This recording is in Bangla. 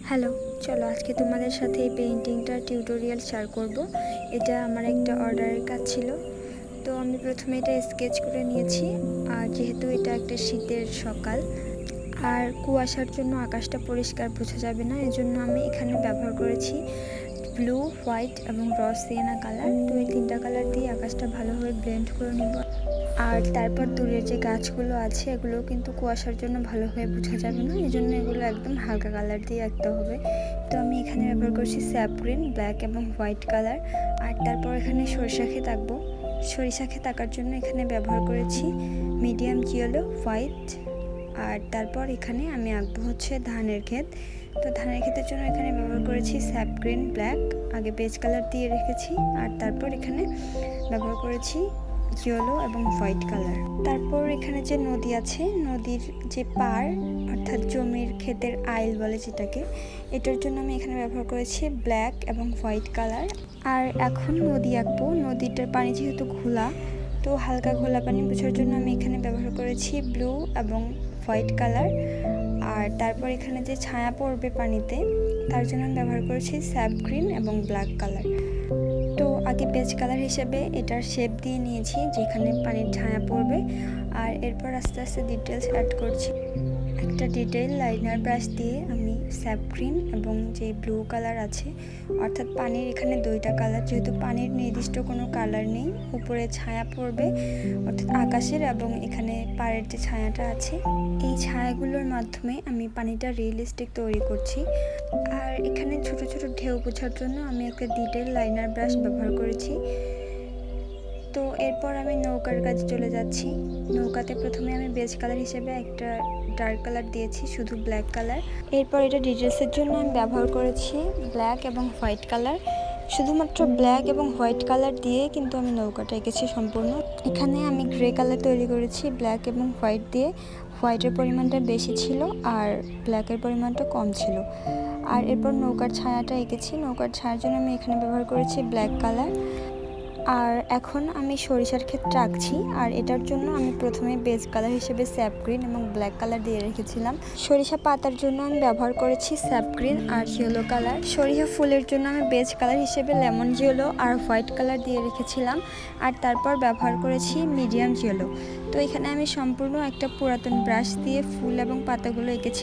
হ্যালো, চলো আজকে তোমাদের সাথে এই পেইন্টিংটার টিউটোরিয়াল শেয়ার করব। এটা আমার একটা অর্ডারের কাজ ছিল। তো আমি প্রথমে এটা স্কেচ করে নিয়েছি। আর যেহেতু এটা একটা শীতের সকাল আর কুয়াশার জন্য আকাশটা পরিষ্কার বোঝা যাবে না, এজন্য আমি এখানে ব্যবহার করেছি ব্লু, হোয়াইট এবং র সিয়েনা কালার। তো এই তিনটা কালার দিয়ে আকাশটা ভালোভাবে ব্লেন্ড করে নেব। আর তারপর দূরের যে গাছগুলো আছে এগুলো কিন্তু কুয়াশার জন্য ভালোভাবে বোঝা যাবে না, এই জন্য এগুলো একদম হালকা কালার দিয়ে আঁকতে হবে। তো আমি এখানে ব্যবহার করছি স্যাপ গ্রিন, ব্ল্যাক এবং হোয়াইট কালার। আর তারপর এখানে সরিষা ক্ষেত আঁকবো। সরিষা ক্ষেত আঁকার জন্য এখানে ব্যবহার করেছি মিডিয়াম ইয়েলো, হোয়াইট। আর তারপর এখানে আমি আঁকবো হচ্ছে ধানের ক্ষেত। তো ধানের ক্ষেতের জন্য এখানে ব্যবহার করেছি স্যাপ গ্রিন, ব্ল্যাক, আগে বেজ কালার দিয়ে রেখেছি। আর তারপর এখানে ব্যবহার করেছি ইয়েলো এবং হোয়াইট কালার। তারপর এখানে যে নদী আছে, নদীর যে পার অর্থাৎ জমির ক্ষেতের আইল বলে যেটাকে, এটার জন্য আমি এখানে ব্যবহার করেছি ব্ল্যাক এবং হোয়াইট কালার। আর এখন নদী আঁকবো। নদীটার পানি যেহেতু ঘোলা, তো হালকা ঘোলা পানি বোঝার জন্য আমি এখানে ব্যবহার করেছি ব্লু এবং হোয়াইট কালার। আর তারপর এখানে যে ছায়া পড়বে পানিতে, তার জন্য আমি ব্যবহার করেছি স্যাপ গ্রিন এবং ব্ল্যাক কালার। তো আগে বেজ কালার হিসেবে এটার শেপ দিয়ে নিয়েছি যেখানে পানির ছায়া পড়বে। আর এরপর আস্তে আস্তে ডিটেলস অ্যাড করছি। একটা ডিটেইল লাইনার ব্রাশ দিয়ে আমি স্যাপ গ্রিন এবং যে ব্লু কালার আছে, অর্থাৎ পানির এখানে দুইটা কালার, যেহেতু পানির নির্দিষ্ট কোনো কালার নেই, উপরে ছায়া পড়বে অর্থাৎ আকাশের এবং এখানে পাড়ের যে ছায়াটা আছে, এই ছায়াগুলোর মাধ্যমে আমি পানিটা রিয়েলিস্টিক তৈরি করছি। আর এখানে ছোট ছোট ঢেউ বোঝার জন্য আমি একটা ডিটেইল লাইনার ব্রাশ ব্যবহার করেছি। তো এরপর আমি নৌকার কাছে চলে যাচ্ছি। নৌকাতে প্রথমে আমি বেজ কালার হিসেবে একটা ডার্ক কালার দিয়েছি, শুধু ব্ল্যাক কালার। এরপর এটা ডিটেলসের জন্য আমি ব্যবহার করেছি ব্ল্যাক এবং হোয়াইট কালার। শুধুমাত্র ব্ল্যাক এবং হোয়াইট কালার দিয়ে কিন্তু আমি নৌকাটা এঁকেছি সম্পূর্ণ। এখানে আমি গ্রে কালার তৈরি করেছি ব্ল্যাক এবং হোয়াইট দিয়ে। হোয়াইটের পরিমাণটা বেশি ছিল আর ব্ল্যাকের পরিমাণটা কম ছিল। আর এরপর নৌকার ছায়াটা এঁকেছি। নৌকার ছায়ার জন্য আমি এখানে ব্যবহার করেছি ব্ল্যাক কালার। আর এখন আমি সরিষার ক্ষেতটা আঁকছি। আর এটার জন্য আমি প্রথমে বেজ কালার হিসেবে স্যাপ গ্রিন এবং ব্ল্যাক কালার দিয়ে রেখেছিলাম। সরিষা পাতার জন্য আমি ব্যবহার করেছি স্যাপ গ্রিন আর ইয়েলো কালার। সরিষা ফুলের জন্য আমি বেজ কালার হিসেবে লেমন ইয়েলো আর হোয়াইট কালার দিয়ে রেখেছিলাম। আর তারপর ব্যবহার করেছি মিডিয়াম ইয়েলো। তো এখানে আমি সম্পূর্ণ একটা পুরাতন ব্রাশ দিয়ে ফুল এবং পাতাগুলো এঁকেছি।